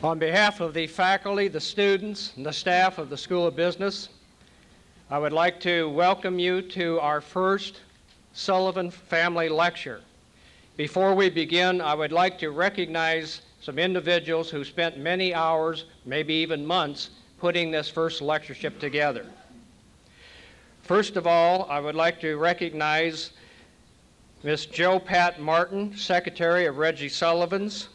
On behalf of the faculty, the students, and the staff of the School of Business, I would like to welcome you to our first Sullivan Family Lecture. Before we begin, I would like to recognize some individuals who spent many hours, maybe even months, putting this first lectureship together. First of all, I would like to recognize Miss Jo Pat Martin, Secretary of Reggie Sullivan's.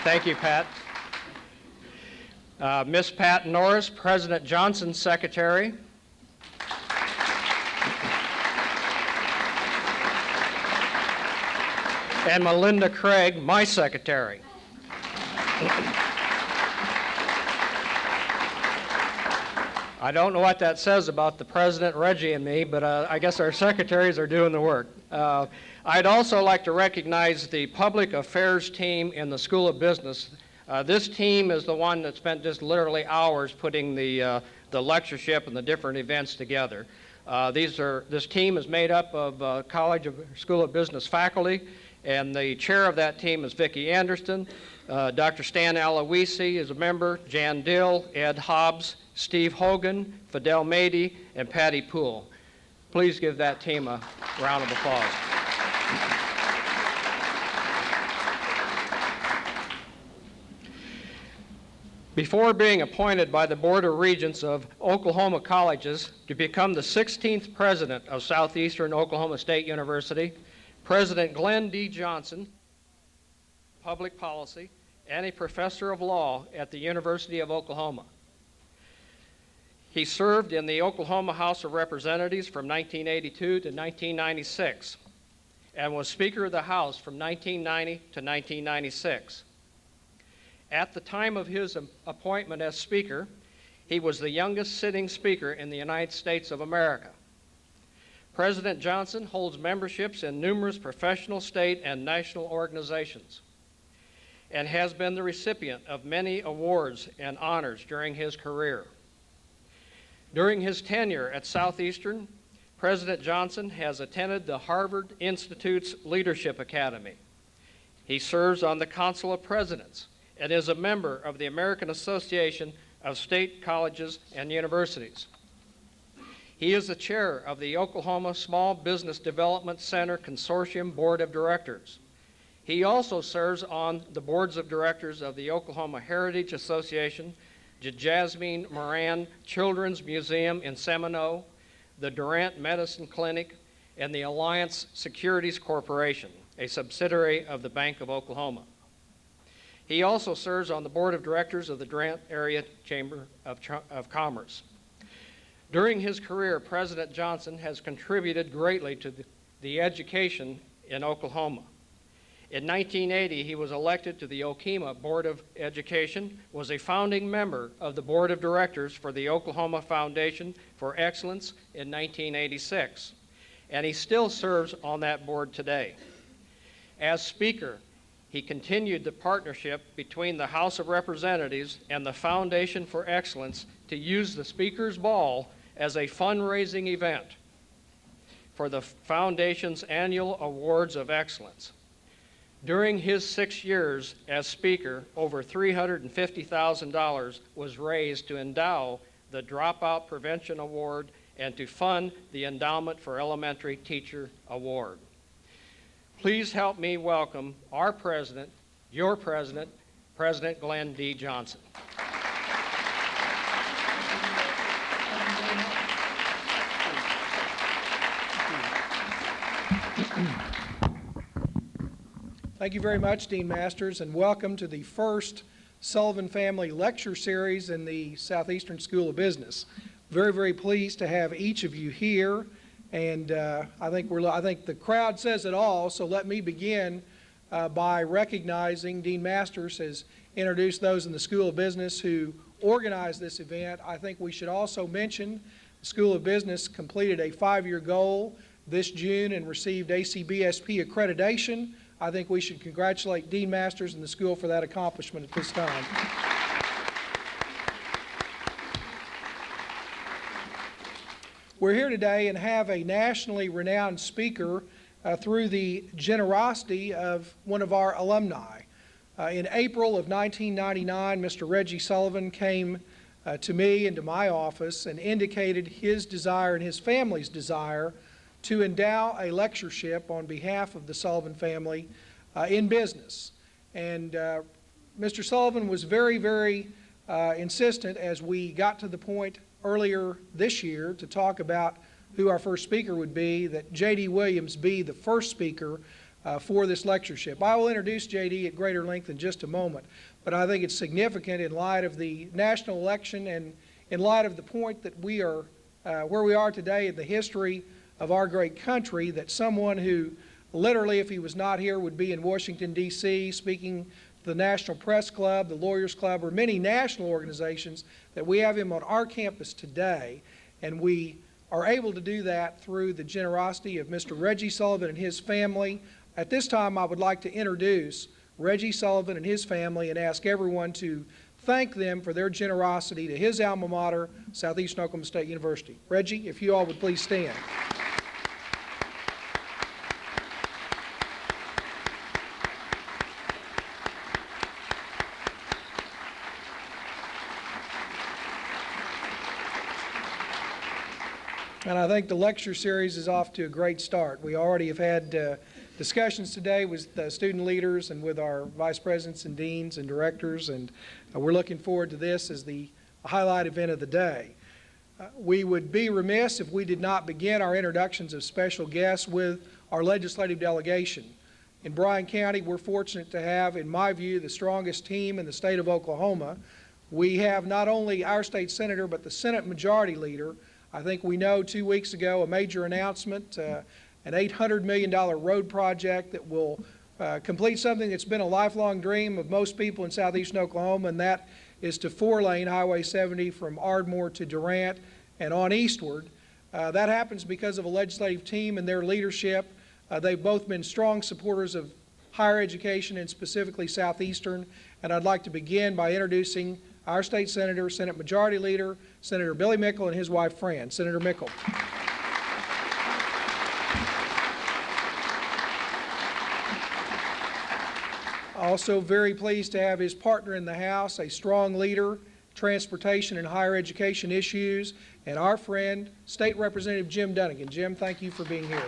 Thank you, Pat. Miss Pat Norris, President Johnson's secretary. And Melinda Craig, my secretary. I don't know what that says about the president, Reggie, and me, but I guess our secretaries are doing the work. I'd also like to recognize the public affairs team in the School of Business. This team is the one that spent just literally hours putting the lectureship and the different events together. This team is made up of School of Business faculty, and the chair of that team is Vicki Anderson. Dr. Stan Aloisi is a member, Jan Dill, Ed Hobbs, Steve Hogan, Fidel Mady, and Patty Poole. Please give that team a round of applause. Before being appointed by the Board of Regents of Oklahoma Colleges to become the 16th president of Southeastern Oklahoma State University, President Glenn D. Johnson, public policy, and a professor of law at the University of Oklahoma. He served in the Oklahoma House of Representatives from 1982 to 1996 and was Speaker of the House from 1990 to 1996. At the time of his appointment as Speaker, he was the youngest sitting Speaker in the United States of America. President Johnson holds memberships in numerous professional, state, and national organizations and has been the recipient of many awards and honors during his career. During his tenure at Southeastern, President Johnson has attended the Harvard Institute's Leadership Academy. He serves on the Council of Presidents and is a member of the American Association of State Colleges and Universities. He is the chair of the Oklahoma Small Business Development Center Consortium Board of Directors. He also serves on the boards of directors of the Oklahoma Heritage Association, the Jasmine Moran Children's Museum in Seminole, the Durant Medicine Clinic, and the Alliance Securities Corporation, a subsidiary of the Bank of Oklahoma. He also serves on the board of directors of the Durant Area Chamber of Commerce. During his career, President Johnson has contributed greatly to the education in Oklahoma. In 1980, he was elected to the Okemah Board of Education, was a founding member of the Board of Directors for the Oklahoma Foundation for Excellence in 1986, and he still serves on that board today. As Speaker, he continued the partnership between the House of Representatives and the Foundation for Excellence to use the Speaker's Ball as a fundraising event for the Foundation's annual Awards of Excellence. During his 6 years as Speaker, over $350,000 was raised to endow the Dropout Prevention Award and to fund the Endowment for Elementary Teacher Award. Please help me welcome our president, your president, President Glenn D. Johnson. Thank you very much, Dean Masters, and welcome to the first Sullivan Family Lecture Series in the Southeastern School of Business. Very, very pleased to have each of you here, and I think the crowd says it all, so let me begin by recognizing Dean Masters has introduced those in the School of Business who organized this event. I think we should also mention the School of Business completed a 5-year goal this June and received ACBSP accreditation. I think we should congratulate Dean Masters and the school for that accomplishment at this time. We're here today and have a nationally renowned speaker through the generosity of one of our alumni. In April of 1999, Mr. Reggie Sullivan came to me and to my office and indicated his desire and his family's desire to endow a lectureship on behalf of the Sullivan family in business. And Mr. Sullivan was very insistent as we got to the point earlier this year to talk about who our first speaker would be, that J.D. Williams be the first speaker for this lectureship. I will introduce J.D. at greater length in just a moment, but I think it's significant in light of the national election and in light of the point that we are where we are today in the history of our great country, that someone who literally, if he was not here, would be in Washington, D.C., speaking to the National Press Club, the Lawyers Club, or many national organizations, that we have him on our campus today. And we are able to do that through the generosity of Mr. Reggie Sullivan and his family. At this time, I would like to introduce Reggie Sullivan and his family and ask everyone to thank them for their generosity to his alma mater, Southeastern Oklahoma State University. Reggie, if you all would please stand. And I think the lecture series is off to a great start. We already have had discussions today with the student leaders and with our vice presidents and deans and directors, and we're looking forward to this as the highlight event of the day. We would be remiss if we did not begin our introductions of special guests with our legislative delegation. In Bryan County, we're fortunate to have, in my view, the strongest team in the state of Oklahoma. We have not only our state senator, but the Senate Majority Leader. I think we know 2 weeks ago a major announcement, an $800 million road project that will complete something that's been a lifelong dream of most people in southeastern Oklahoma, and that is to 4-lane Highway 70 from Ardmore to Durant and on eastward. That happens because of a legislative team and their leadership. They've both been strong supporters of higher education and specifically Southeastern, and I'd like to begin by introducing our state senator, Senate Majority Leader, Senator Billy Mickle, and his wife, Fran. Senator Mickle. Also very pleased to have his partner in the House, a strong leader, transportation and higher education issues, and our friend, State Representative Jim Dunnigan. Jim, thank you for being here.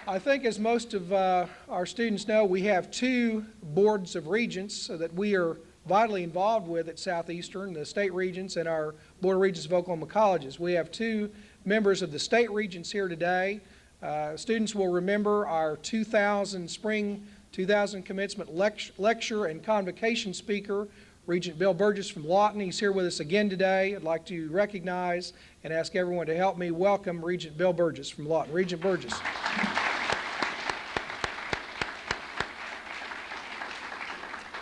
I think, as most of our students know, we have 2 boards of regents that we are vitally involved with at Southeastern, the state regents and our Board of Regents of Oklahoma Colleges. We have 2 members of the state regents here today. Students will remember our spring 2000 commencement lecture and convocation speaker, Regent Bill Burgess from Lawton. He's here with us again today. I'd like to recognize and ask everyone to help me welcome Regent Bill Burgess from Lawton. Regent Burgess.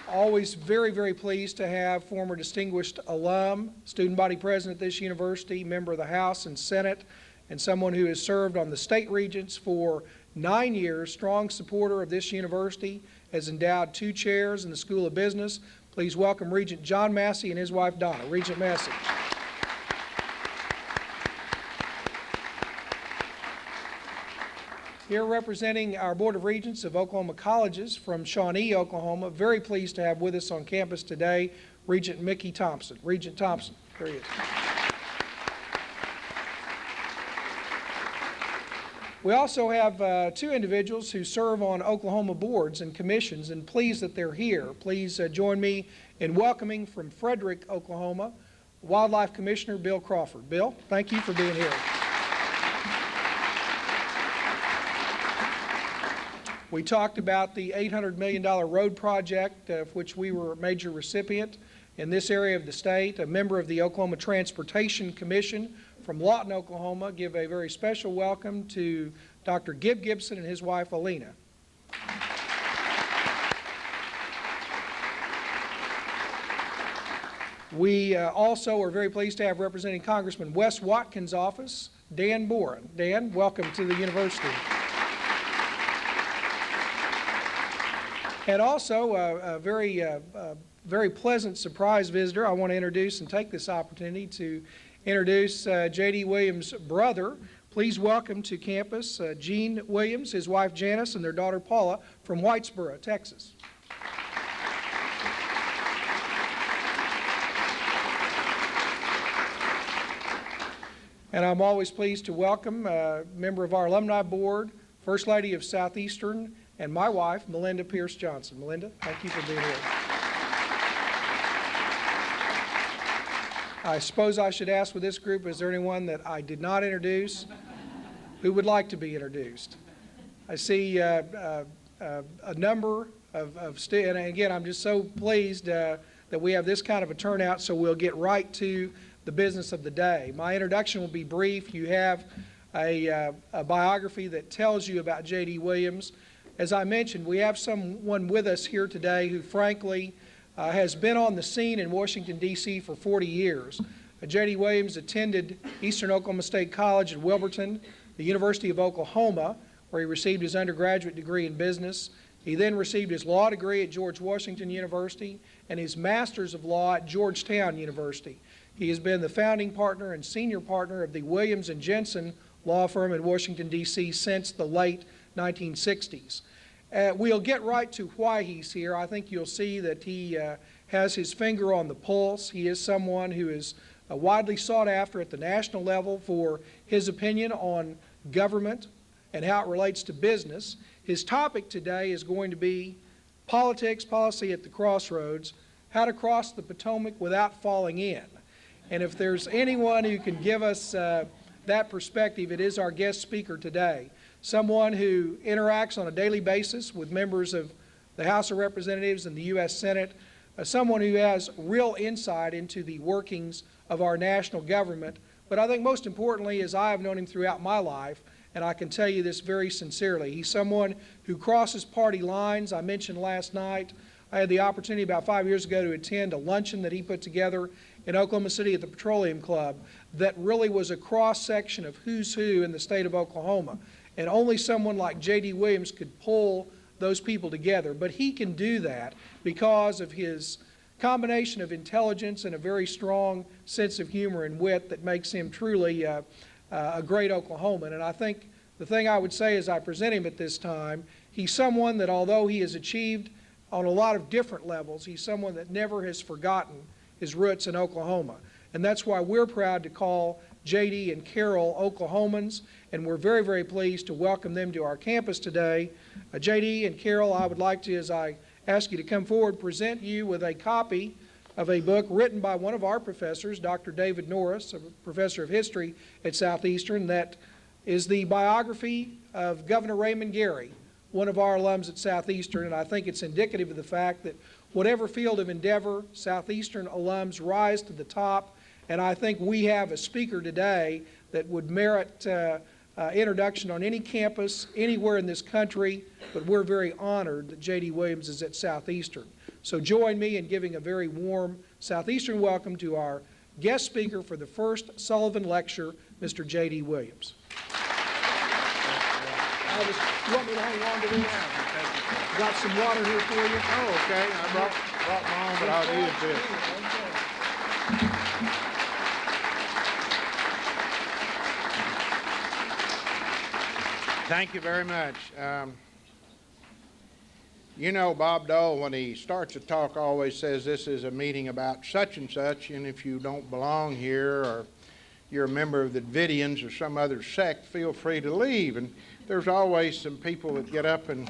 Always very pleased to have former distinguished alum, student body president at this university, member of the House and Senate, and someone who has served on the state regents for 9 years, strong supporter of this university, has endowed 2 chairs in the School of Business. Please welcome Regent John Massey and his wife Donna. Regent Massey. Here representing our Board of Regents of Oklahoma Colleges from Shawnee, Oklahoma, very pleased to have with us on campus today Regent Mickey Thompson. Regent Thompson, there he is. We also have 2 individuals who serve on Oklahoma boards and commissions, and pleased that they're here. Please join me in welcoming from Frederick, Oklahoma, Wildlife Commissioner Bill Crawford. Bill, thank you for being here. We talked about the $800 million road project, of which we were a major recipient in this area of the state. A member of the Oklahoma Transportation Commission from Lawton, Oklahoma. Give a very special welcome to Dr. Gib Gibson and his wife, Alina. We also are very pleased to have representing Congressman Wes Watkins' office, Dan Boren. Dan, welcome to the university. And also a very very pleasant surprise visitor, I want to introduce and take this opportunity to introduce J.D. Williams' brother. Please welcome to campus Gene Williams, his wife Janice, and their daughter Paula from Whitesboro, Texas. And I'm always pleased to welcome a member of our alumni board, First Lady of Southeastern, and my wife, Melinda Pierce Johnson. Melinda, thank you for being here. I suppose I should ask with this group, is there anyone that I did not introduce who would like to be introduced? I see a number of students, and again, I'm just so pleased that we have this kind of a turnout, so we'll get right to the business of the day. My introduction will be brief. You have a biography that tells you about J.D. Williams. As I mentioned, we have someone with us here today who frankly has been on the scene in Washington, D.C. for 40 years. J.D. Williams attended Eastern Oklahoma State College in Wilburton, the University of Oklahoma, where he received his undergraduate degree in business. He then received his law degree at George Washington University and his master's of law at Georgetown University. He has been the founding partner and senior partner of the Williams & Jensen law firm in Washington, D.C. since the late 1960s. We'll get right to why he's here. I think you'll see that he has his finger on the pulse. He is someone who is widely sought after at the national level for his opinion on government and how it relates to business. His topic today is going to be politics, policy at the crossroads, how to cross the Potomac without falling in. And if there's anyone who can give us that perspective, it is our guest speaker today, someone who interacts on a daily basis with members of the House of Representatives and the U.S. Senate, someone who has real insight into the workings of our national government. But I think most importantly, as I have known him throughout my life, and I can tell you this very sincerely, he's someone who crosses party lines. I mentioned last night, I had the opportunity about 5 years ago to attend a luncheon that he put together in Oklahoma City at the Petroleum Club that really was a cross-section of who's who in the state of Oklahoma. And only someone like J.D. Williams could pull those people together. But he can do that because of his combination of intelligence and a very strong sense of humor and wit that makes him truly a great Oklahoman. And I think the thing I would say as I present him at this time, he's someone that although he has achieved on a lot of different levels, he's someone that never has forgotten his roots in Oklahoma. And that's why we're proud to call J.D. and Carol Oklahomans, and we're very, very pleased to welcome them to our campus today. J.D. and Carol, I would like to, as I ask you to come forward, present you with a copy of a book written by one of our professors, Dr. David Norris, a professor of history at Southeastern, that is the biography of Governor Raymond Gary, one of our alums at Southeastern, and I think it's indicative of the fact that whatever field of endeavor, Southeastern alums rise to the top, and I think we have a speaker today that would merit introduction on any campus, anywhere in this country, but we're very honored that J.D. Williams is at Southeastern. So join me in giving a very warm Southeastern welcome to our guest speaker for the first Sullivan Lecture, Mr. J.D. Williams. You want me to hang on to this? Got some water here for you. Oh, okay. I brought my own, but I'll use this. Thank you very much. You know, Bob Dole, when he starts a talk, always says this is a meeting about such and such, and if you don't belong here or you're a member of the Davidians or some other sect, feel free to leave. And there's always some people that get up and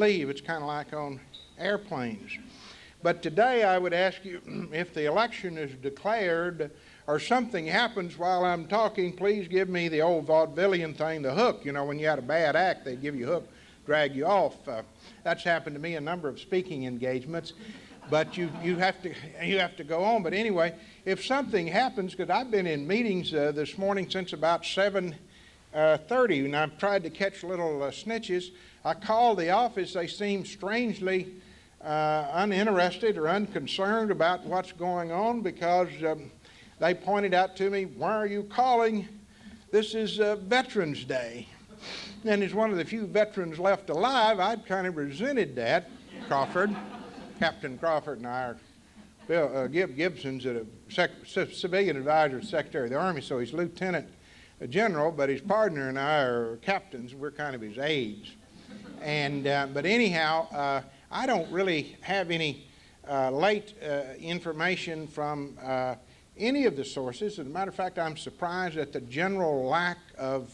leave. It's kind of like on airplanes. But today I would ask you, if the election is declared or something happens while I'm talking, please give me the old vaudevillian thing, the hook. You know, when you had a bad act, they give you a hook, drag you off. That's happened to me a number of speaking engagements. But you have to go on. But anyway, if something happens, because I've been in meetings this morning since about 7:30, and I've tried to catch little snitches. I called the office. They seem strangely uninterested or unconcerned about what's going on because they pointed out to me, "Why are you calling? This is Veterans Day." And as one of the few veterans left alive, I'd kind of resented that, Crawford. Captain Crawford and I are Gibson's a civilian advisor to the Secretary of the Army, so he's Lieutenant General, but his partner and I are captains. We're kind of his aides. But anyhow, I don't really have any late information from any of the sources. As a matter of fact, I'm surprised at the general lack of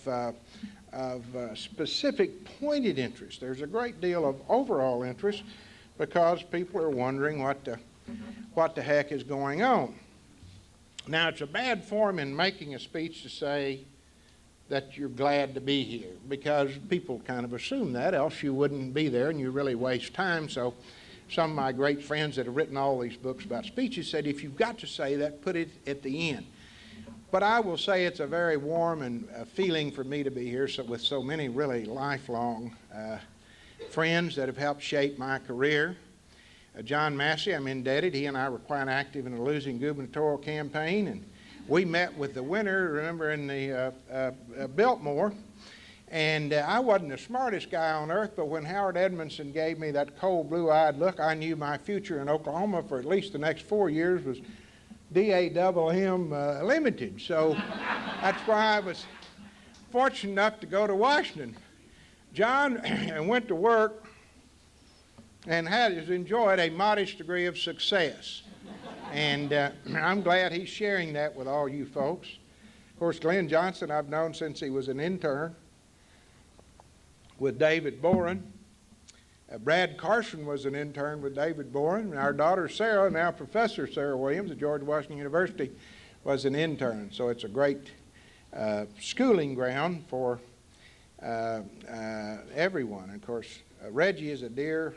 specific pointed interest. There's a great deal of overall interest because people are wondering what the heck is going on. Now, it's a bad form in making a speech to say that you're glad to be here, because people kind of assume that, else you wouldn't be there and you really waste time. So some of my great friends that have written all these books about speeches said, if you've got to say that, put it at the end. But I will say it's a very warm and feeling for me to be here with so many really lifelong friends that have helped shape my career. John Massey, I'm indebted. He and I were quite active in the losing gubernatorial campaign, and we met with the winner, remember, in the Biltmore. And I wasn't the smartest guy on earth, but when Howard Edmondson gave me that cold, blue-eyed look, I knew my future in Oklahoma for at least the next 4 years was DAMM limited. So that's why I was fortunate enough to go to Washington. John went to work and has enjoyed a modest degree of success. And I'm glad he's sharing that with all you folks. Of course, Glenn Johnson I've known since he was an intern with David Boren. Brad Carson was an intern with David Boren. And our daughter Sarah, now Professor Sarah Williams at George Washington University, was an intern. So it's a great schooling ground for everyone. And of course, Reggie is a dear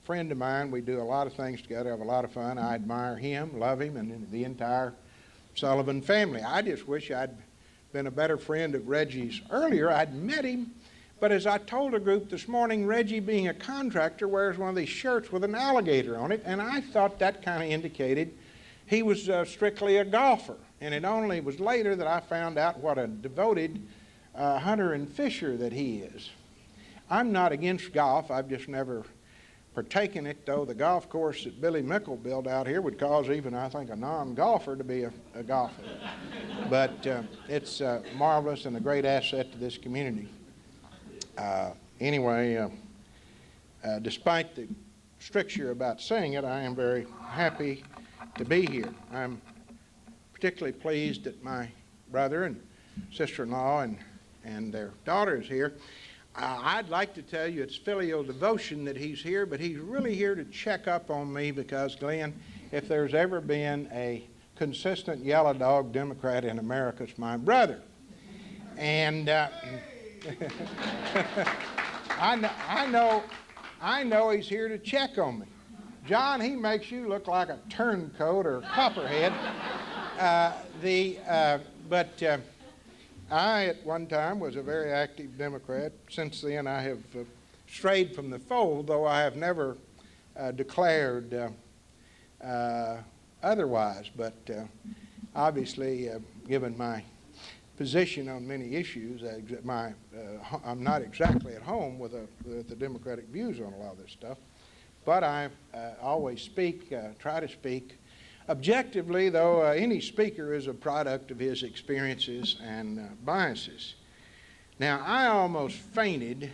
friend of mine. We do a lot of things together, have a lot of fun. I admire him, love him, and the entire Sullivan family. I just wish I'd been a better friend of Reggie's earlier. I'd met him, but as I told a group this morning, Reggie, being a contractor, wears one of these shirts with an alligator on it, and I thought that kind of indicated he was strictly a golfer. And it only was later that I found out what a devoted hunter and fisher that he is. I'm not against golf. I've just never partaken it, though the golf course that Billy Mickle built out here would cause even, I think, a non-golfer to be a golfer. But it's marvelous and a great asset to this community. Anyway, despite the stricture about saying it, I am very happy to be here. I'm particularly pleased that my brother and sister-in-law and their daughter is here. I'd like to tell you it's filial devotion that he's here, but he's really here to check up on me because, Glenn, if there's ever been a consistent yellow dog Democrat in America, it's my brother. And I know he's here to check on me. John, he makes you look like a turncoat or a copperhead. I, at one time, was a very active Democrat. Since then, I have strayed from the fold, though I have never declared otherwise. But obviously, given my position on many issues, I'm not exactly at home with the Democratic views on a lot of this stuff. But I always try to speak objectively, though any speaker is a product of his experiences and biases. Now, I almost fainted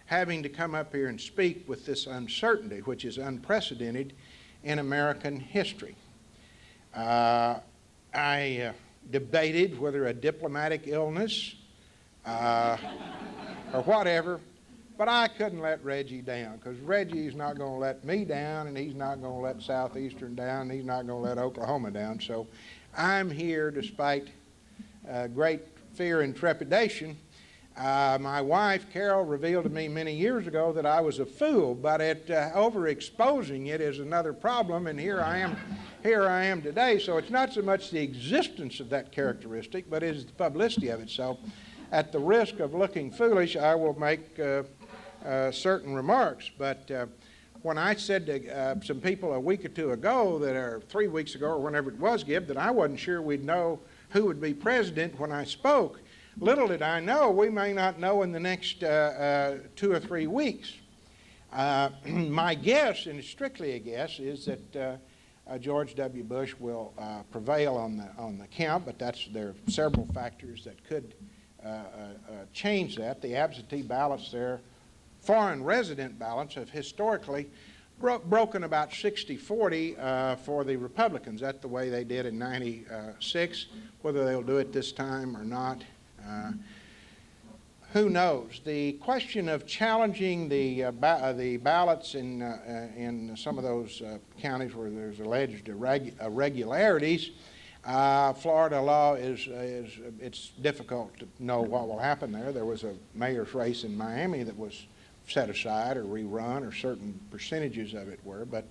having to come up here and speak with this uncertainty, which is unprecedented in American history. I debated whether a diplomatic illness or whatever, but I couldn't let Reggie down, because Reggie's not going to let me down, and he's not going to let Southeastern down, and he's not going to let Oklahoma down. So I'm here despite great fear and trepidation. My wife, Carol, revealed to me many years ago that I was a fool, but overexposing it is another problem, and here I am today. So it's not so much the existence of that characteristic, but it is the publicity of it. So at the risk of looking foolish, I will make certain remarks. But when I said to some people a week or two ago, or 3 weeks ago, or whenever it was, Gib, that I wasn't sure we'd know who would be president when I spoke, little did I know we may not know in the next 2 or 3 weeks. My guess, and it's strictly a guess, is that George W. Bush will prevail on the count, but there are several factors that could change that. The absentee ballots there, foreign resident ballots, have historically broken about 60-40 for the Republicans. That's the way they did in '96. Whether they'll do it this time or not, who knows? The question of challenging the ballots in some of those counties where there's alleged irregularities, Florida law it's difficult to know what will happen there. There was a mayor's race in Miami that was set aside or rerun, or certain percentages of it were, but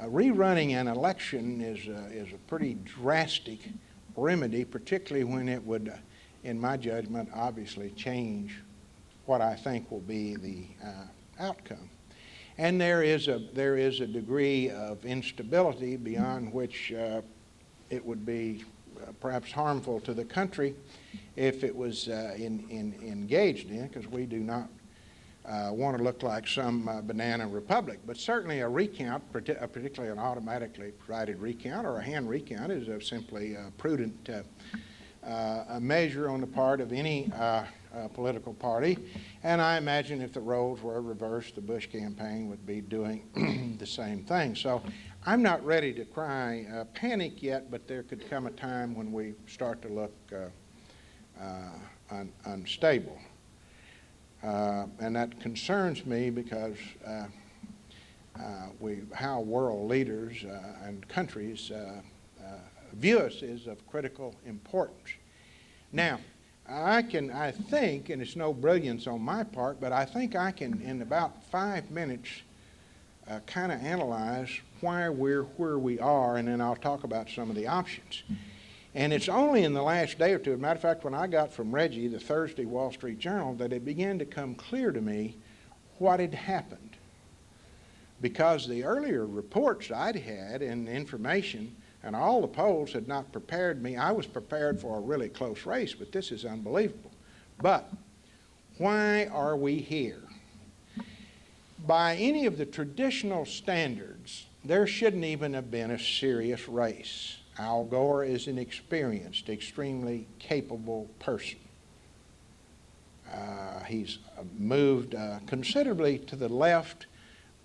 rerunning an election is a pretty drastic remedy, particularly when it would, in my judgment, obviously change what I think will be the outcome. And there is a degree of instability beyond which it would be perhaps harmful to the country if it was engaged in, because we do not want to look like some banana republic. But certainly a recount, particularly an automatically provided recount or a hand recount, is simply a prudent a measure on the part of any political party. And I imagine if the roles were reversed, the Bush campaign would be doing the same thing. So I'm not ready to cry panic yet, but there could come a time when we start to look unstable. And that concerns me because how world leaders and countries view us is of critical importance. Now, I think, and it's no brilliance on my part, but I think I can, in about 5 minutes, kind of analyze why we're where we are, and then I'll talk about some of the options. And it's only in the last day or two, as a matter of fact, when I got from Reggie the Thursday Wall Street Journal, that it began to come clear to me what had happened. Because the earlier reports I'd had and information and all the polls had not prepared me. I was prepared for a really close race, but this is unbelievable. But why are we here? By any of the traditional standards, there shouldn't even have been a serious race. Al Gore is an experienced, extremely capable person. He's moved considerably to the left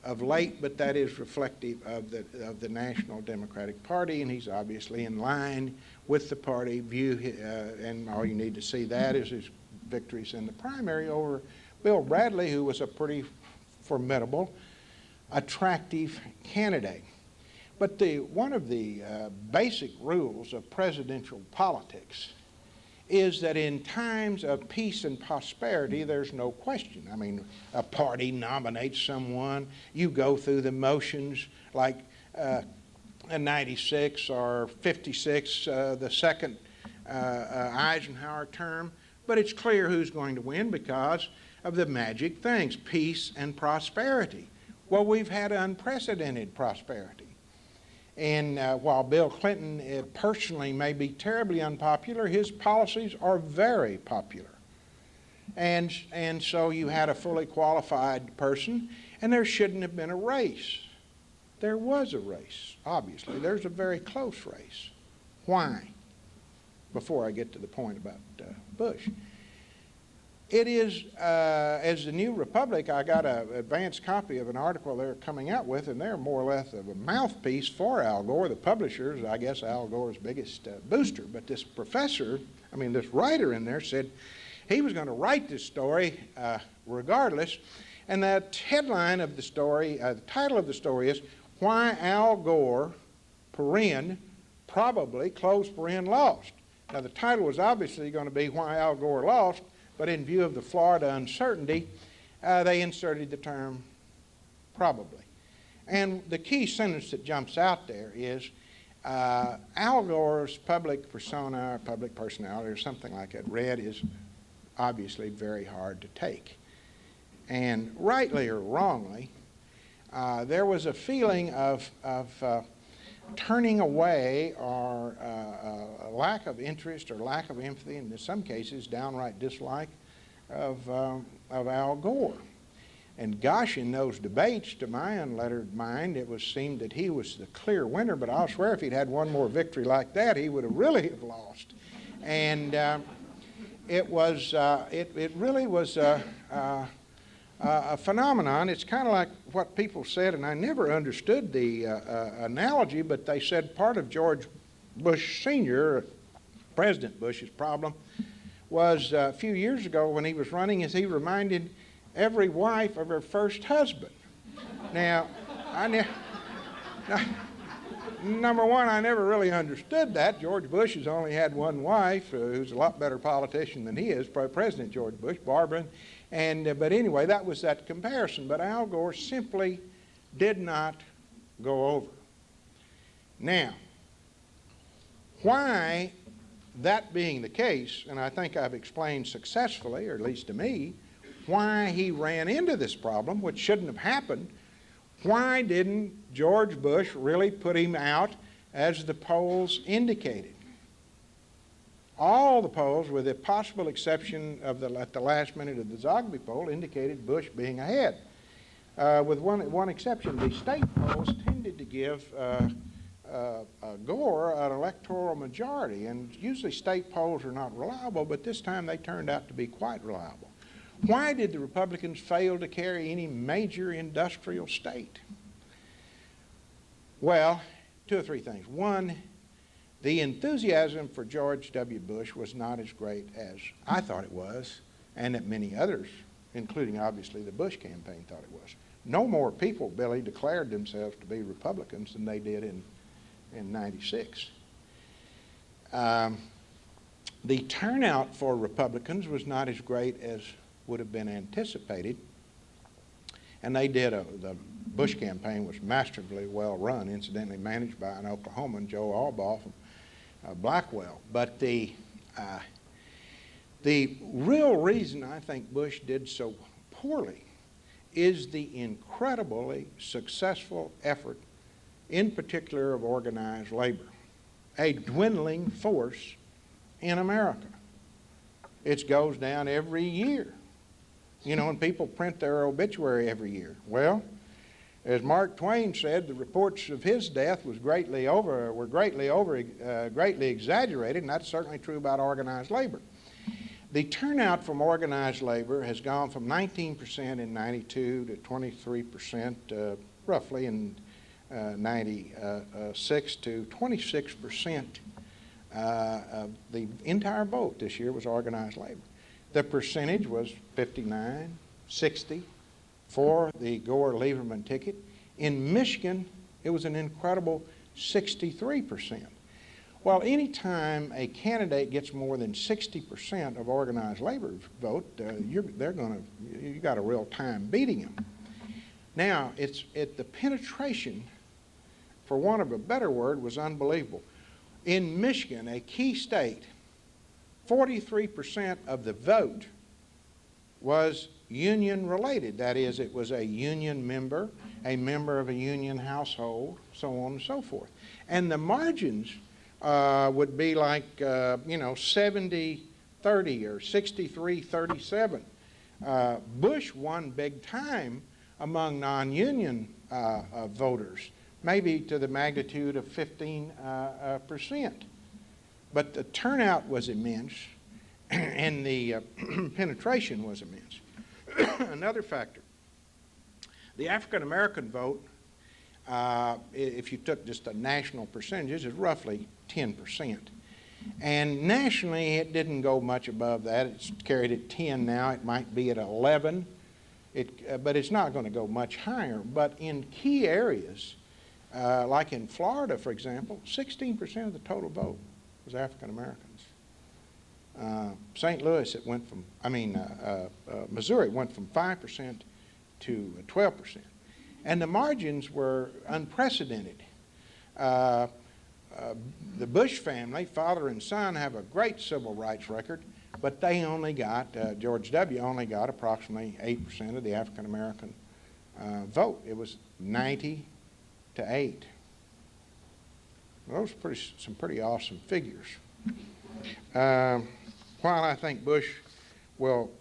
of late, but that is reflective of the National Democratic Party, and he's obviously in line with the party view, and all you need to see that is his victories in the primary over Bill Bradley, who was a pretty formidable, attractive candidate. But one of the basic rules of presidential politics is that in times of peace and prosperity, there's no question. I mean, a party nominates someone, you go through the motions like in 96 or 56, the second Eisenhower term, but it's clear who's going to win because of the magic things, peace and prosperity. Well, we've had unprecedented prosperity. And while Bill Clinton personally may be terribly unpopular, his policies are very popular. And so you had a fully qualified person, and there shouldn't have been a race. There was a race, obviously. There's a very close race. Why? Before I get to the point about Bush. It is, as the New Republic, I got an advanced copy of an article they're coming out with, and they're more or less of a mouthpiece for Al Gore. The publishers, I guess Al Gore's biggest booster. But this this writer in there said he was going to write this story regardless. And that headline of the story, the title of the story is, Why Al Gore, probably, close paren, lost. Now the title was obviously going to be Why Al Gore Lost, but in view of the Florida uncertainty, they inserted the term probably. And the key sentence that jumps out there is Al Gore's public persona, or public personality, or something like that, read is obviously very hard to take. And rightly or wrongly, there was a feeling of turning away or a lack of interest or lack of empathy, and in some cases downright dislike of Al Gore. And gosh, in those debates, to my unlettered mind, seemed that he was the clear winner, but I'll swear if he'd had one more victory like that, he would have really have lost. And it really was a phenomenon. It's kind of like what people said, and I never understood the analogy, but they said part of George Bush Sr., President Bush's problem, was a few years ago when he was running, is he reminded every wife of her first husband. Now, number one, I never really understood that. George Bush has only had one wife, who's a lot better politician than he is, President George Bush, Barbara. But anyway, that was that comparison. But Al Gore simply did not go over. Now, why that being the case, and I think I've explained successfully, or at least to me, why he ran into this problem, which shouldn't have happened. Why didn't George Bush really put him out as the polls indicated? All the polls, with the possible exception of at the last minute of the Zogby poll, indicated Bush being ahead. With one exception, the state polls tended to give Gore an electoral majority, and usually state polls are not reliable, but this time they turned out to be quite reliable. Why did the Republicans fail to carry any major industrial state? Well, two or three things. One, the enthusiasm for George W. Bush was not as great as I thought it was, and that many others, including obviously the Bush campaign, thought it was. No more people, Billy, declared themselves to be Republicans than they did in 96. The turnout for Republicans was not as great as would have been anticipated, and the Bush campaign was masterfully well run, incidentally managed by an Oklahoman, Joe Albaugh from Blackwell. But the real reason I think Bush did so poorly is the incredibly successful effort, in particular of organized labor, a dwindling force in America. It goes down every year. You know, and people print their obituary every year. Well, as Mark Twain said, the reports of his death were greatly exaggerated, and that's certainly true about organized labor. The turnout from organized labor has gone from 19% in 92 to 23% roughly in 96 to 26% of the entire vote this year was organized labor. The percentage was 59, 60 for the Gore-Lieberman ticket. In Michigan, it was an incredible 63%. Well, any time a candidate gets more than 60% of organized labor vote, you got a real time beating them. Now, the penetration, for want of a better word, was unbelievable. In Michigan, a key state, 43% of the vote was union related. That is, it was a union member, a member of a union household, so on and so forth. And the margins would be like, 70-30 or 63-37. Bush won big time among non-union voters, maybe to the magnitude of 15%. But the turnout was immense, and the penetration was immense. Another factor, the African American vote, if you took just the national percentages, is roughly 10%. And nationally, it didn't go much above that. It's carried at 10 now. It might be at 11, but it's not going to go much higher. But in key areas, like in Florida, for example, 16% of the total vote was African Americans. St. Louis, Missouri went from 5% to 12%. And the margins were unprecedented. The Bush family, father and son, have a great civil rights record, but they only got, George W. only got approximately 8% of the African American vote. It was 90 to 8. Those are some pretty awesome figures. While I think Bush will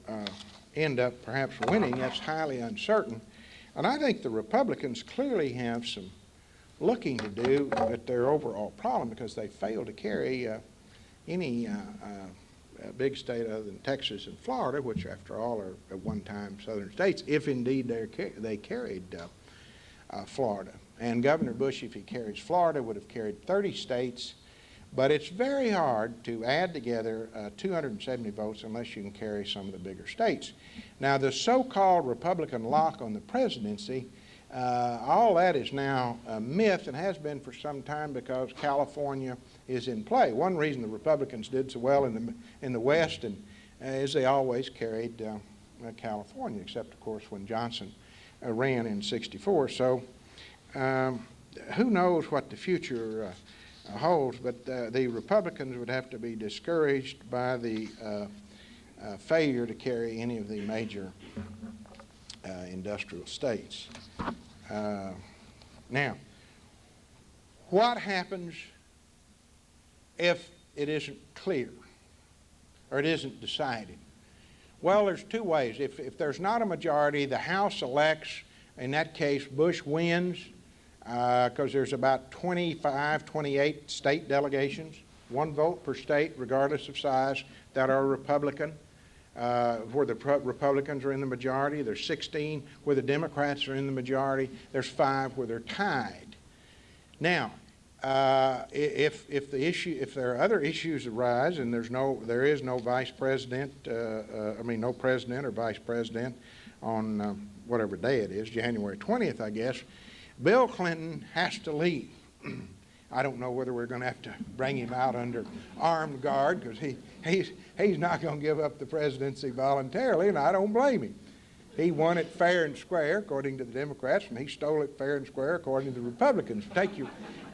end up perhaps winning. That's highly uncertain. And I think the Republicans clearly have some looking to do at their overall problem, because they failed to carry any big state other than Texas and Florida, which after all are at one time southern states, if indeed they carried Florida. And Governor Bush, if he carries Florida, would have carried 30 states. But it's very hard to add together 270 votes unless you can carry some of the bigger states. Now, the so-called Republican lock on the presidency, all that is now a myth and has been for some time, because California is in play. One reason the Republicans did so well in the West is they always carried California, except, of course, when Johnson ran in '64. So who knows what the future holds, but the Republicans would have to be discouraged by the failure to carry any of the major industrial states. Now, what happens if it isn't clear or it isn't decided? Well, there's two ways. If there's not a majority, the House elects. In that case, Bush wins, because there's about 25, 28 state delegations, one vote per state, regardless of size, that are Republican, where the Republicans are in the majority. There's 16 where the Democrats are in the majority. There's 5 where they're tied. Now, if there are other issues arise, and there is no vice president, no president or vice president on whatever day it is, January 20th, I guess, Bill Clinton has to leave. I don't know whether we're going to have to bring him out under armed guard, because he's not going to give up the presidency voluntarily, and I don't blame him. He won it fair and square, according to the Democrats, and he stole it fair and square, according to the Republicans.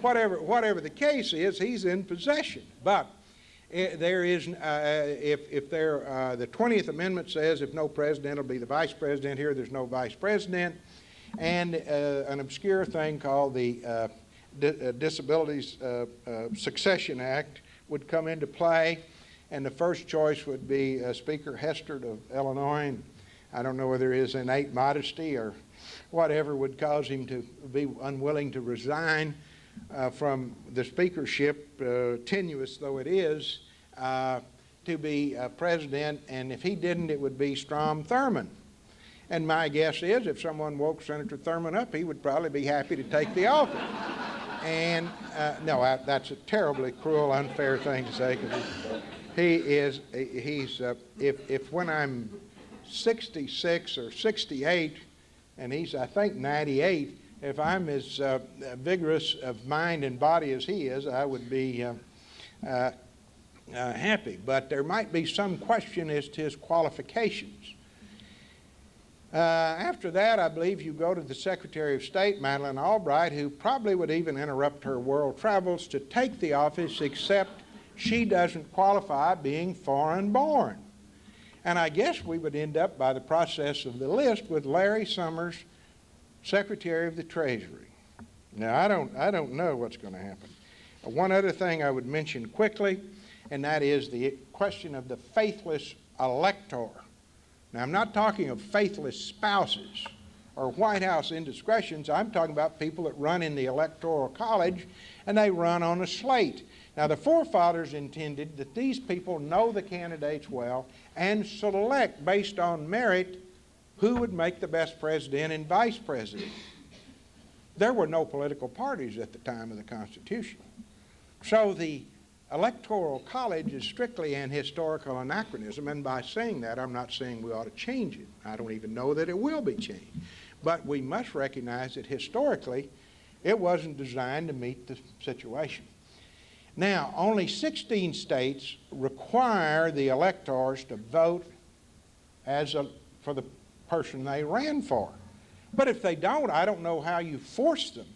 Whatever the case is, he's in possession. But there is, the 20th Amendment says if no president will be the vice president. Here, there's no vice president. And an obscure thing called the Disabilities Succession Act would come into play, and the first choice would be Speaker Hester of Illinois. And I don't know whether his innate modesty or whatever would cause him to be unwilling to resign from the speakership, tenuous though it is, to be president. And if he didn't, it would be Strom Thurmond. And my guess is if someone woke Senator Thurmond up, he would probably be happy to take the office. And no, that's a terribly cruel, unfair thing to say, because if when I'm 66 or 68, and he's, I think, 98, if I'm as vigorous of mind and body as he is, I would be happy. But there might be some question as to his qualifications. After that, I believe you go to the Secretary of State, Madeleine Albright, who probably would even interrupt her world travels to take the office, except she doesn't qualify, being foreign born. And I guess we would end up, by the process of the list, with Larry Summers, Secretary of the Treasury. Now, I don't know what's going to happen. One other thing I would mention quickly, and that is the question of the faithless elector. Now, I'm not talking of faithless spouses or White House indiscretions. I'm talking about people that run in the Electoral College, and they run on a slate. Now, the forefathers intended that these people know the candidates well and select, based on merit, who would make the best president and vice president. There were no political parties at the time of the Constitution. So the Electoral College is strictly an historical anachronism, and by saying that, I'm not saying we ought to change it. I don't even know that it will be changed. But we must recognize that historically, it wasn't designed to meet the situation. Now, only 16 states require the electors to vote for the person they ran for. But if they don't, I don't know how you force them.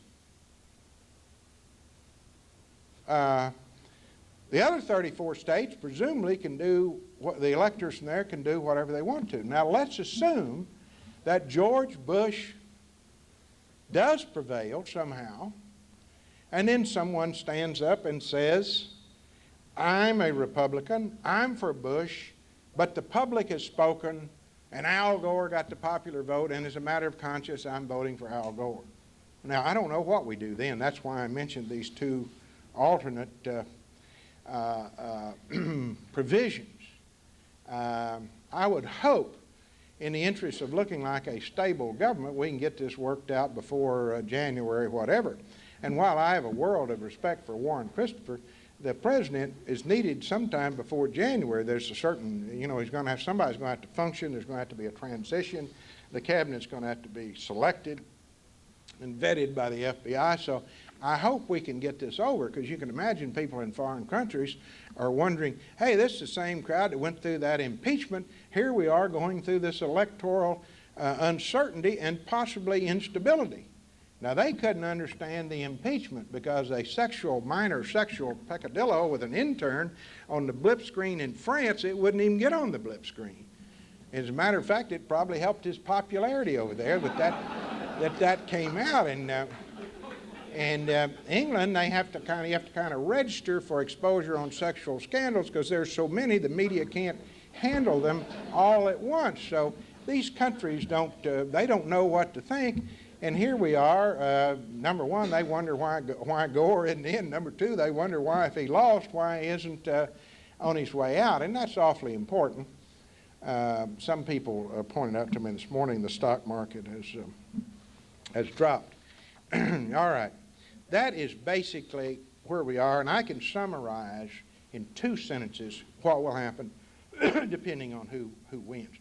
The other 34 states presumably can do what the electors from there can do whatever they want to. Now, let's assume that George Bush does prevail somehow, and then someone stands up and says, I'm a Republican, I'm for Bush, but the public has spoken, And Al Gore got the popular vote, and as a matter of conscience, I'm voting for Al Gore. Now, I don't know what we do then. That's why I mentioned these two alternate provisions. I would hope, in the interest of looking like a stable government, we can get this worked out before January, whatever. And while I have a world of respect for Warren Christopher, the president is needed sometime before January. There's a certain, he's going to have, somebody's going to have to function. There's going to have to be a transition. The cabinet's going to have to be selected and vetted by the FBI. So I hope we can get this over, because you can imagine people in foreign countries are wondering, hey, this is the same crowd that went through that impeachment. Here we are going through this electoral uncertainty and possibly instability. Now, they couldn't understand the impeachment because a minor sexual peccadillo with an intern on the blip screen in France, it wouldn't even get on the blip screen. As a matter of fact, it probably helped his popularity over there that came out. And England, you have to kind of register for exposure on sexual scandals, because there's so many, the media can't handle them all at once. So these countries they don't know what to think. And here we are. Number one, they wonder why Gore isn't in. Number two, they wonder why, if he lost, why he isn't on his way out. And that's awfully important. Some people pointed out to me this morning the stock market has dropped. All right. That is basically where we are. And I can summarize in 2 sentences what will happen depending on who wins.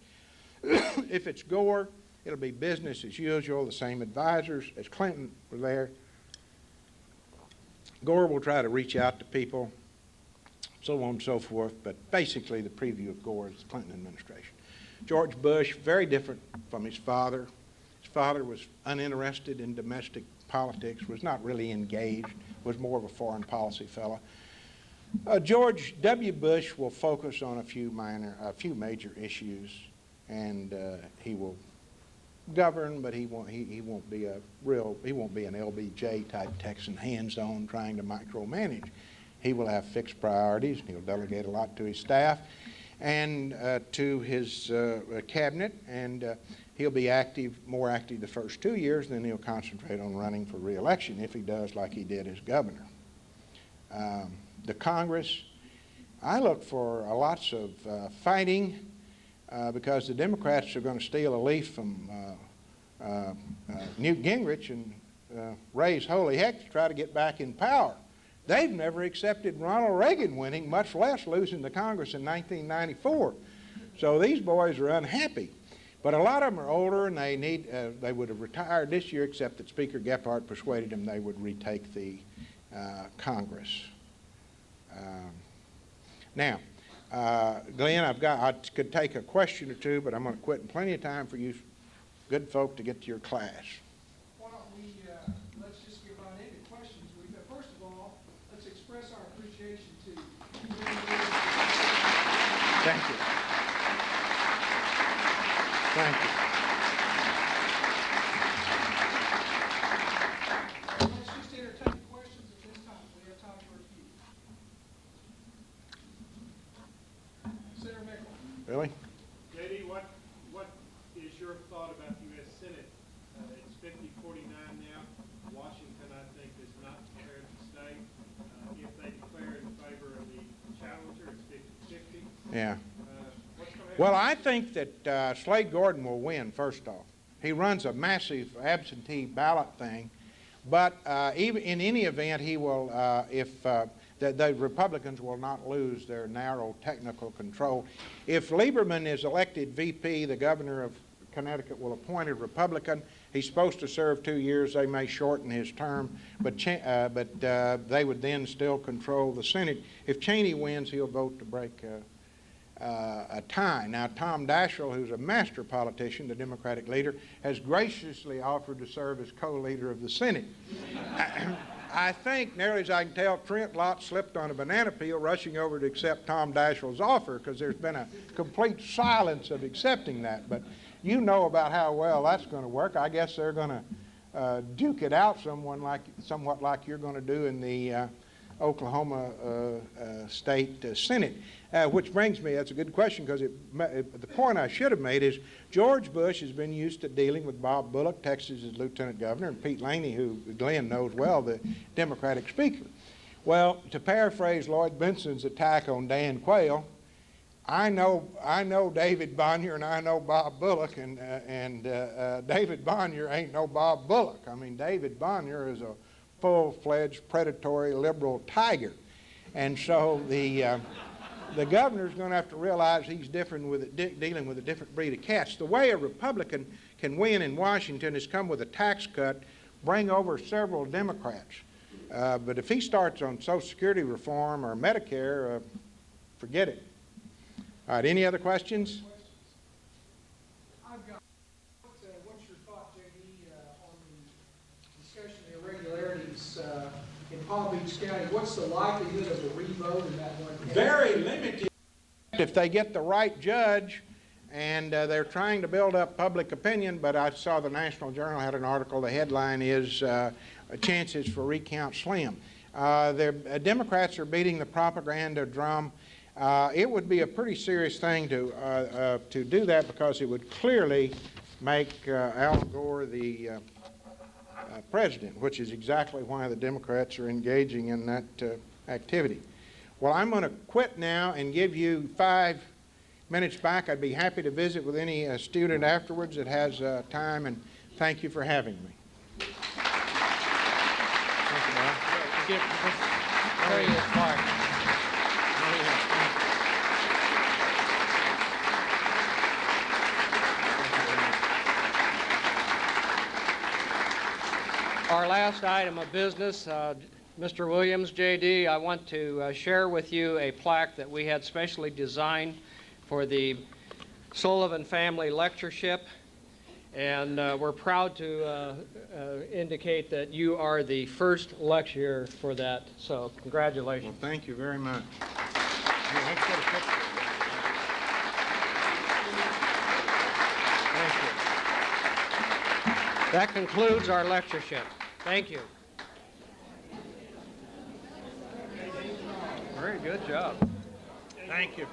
If it's Gore, it'll be business as usual, the same advisors as Clinton were there. Gore will try to reach out to people, so on and so forth, but basically the preview of Gore is the Clinton administration. George Bush, very different from his father. His father was uninterested in domestic politics, was not really engaged, was more of a foreign policy fellow. George W. Bush will focus on a few major issues, and he will govern, but he won't be an LBJ type Texan, hands-on, trying to micromanage. He will have fixed priorities. He'll delegate a lot to his staff and to his cabinet, and he'll be more active the first 2 years, and then he'll concentrate on running for re-election if he does like he did as governor. The Congress, I look for lots of fighting, because the Democrats are going to steal a leaf from Newt Gingrich and raise holy heck to try to get back in power. They've never accepted Ronald Reagan winning, much less losing the Congress in 1994. So these boys are unhappy. But a lot of them are older, and they would have retired this year, except that Speaker Gephardt persuaded them they would retake the Congress. Now, Glenn, I could take a question or two, but I'm going to quit in plenty of time for you good folk to get to your class. Why don't we, let's just get right into questions. First of all, let's express our appreciation to Thank you. Thank you. Let's just entertain questions at this time. We have time for a few. Senator Mickle. Really? JD, what is your thought about the U.S. Senate? It's 50-49 now. Washington, I think, is not prepared to stay. If they declare in favor of the challenger, it's 50-50. Yeah. What's going to happen? Well, I think that Slade Gordon will win, first off. He runs a massive absentee ballot thing, but even in any event, he will, the Republicans will not lose their narrow technical control. If Lieberman is elected VP, the governor of Connecticut will appoint a Republican. He's supposed to serve 2 years. They may shorten his term, but they would then still control the Senate. If Cheney wins, he'll vote to break a tie. Now, Tom Daschle, who's a master politician, the Democratic leader, has graciously offered to serve as co-leader of the Senate. I think, nearly as I can tell, Trent Lott slipped on a banana peel rushing over to accept Tom Daschle's offer, because there's been a complete silence of accepting that. But you know about how well that's going to work. I guess they're going to duke it out somewhat like you're going to do in the Oklahoma State Senate. Which brings me, that's a good question, because the point I should have made is George Bush has been used to dealing with Bob Bullock, Texas's lieutenant governor, and Pete Laney, who Glenn knows well, the Democratic speaker. Well, to paraphrase Lloyd Benson's attack on Dan Quayle, I know David Bonnier and I know Bob Bullock, and David Bonnier ain't no Bob Bullock. I mean, David Bonnier is a full-fledged predatory liberal tiger, and so the governor's going to have to realize he's dealing with a different breed of cats. The way a Republican can win in Washington is come with a tax cut, bring over several Democrats. But if he starts on Social Security reform or Medicare, forget it. All right, any other questions? I've got, what's your thought, J.D., on the discussion of the irregularities in Palm Beach County? What's the likelihood of a revote in that one county? Very limited. If they get the right judge, and they're trying to build up public opinion, but I saw the National Journal had an article, the headline is chances for recount slim. The Democrats are beating the propaganda drum. It would be a pretty serious thing to do that, because it would clearly make Al Gore the president, which is exactly why the Democrats are engaging in that activity. Well, I'm going to quit now and give you 5 minutes back. I'd be happy to visit with any student afterwards that has time, and thank you for having me. Our last item of business, Mr. Williams, J.D., I want to share with you a plaque that we had specially designed for the Sullivan family lectureship, and we're proud to indicate that you are the first lecturer for that, so congratulations. Well, thank you very much. Thank you. That concludes our lectureship. Thank you. Very good job. Thank you.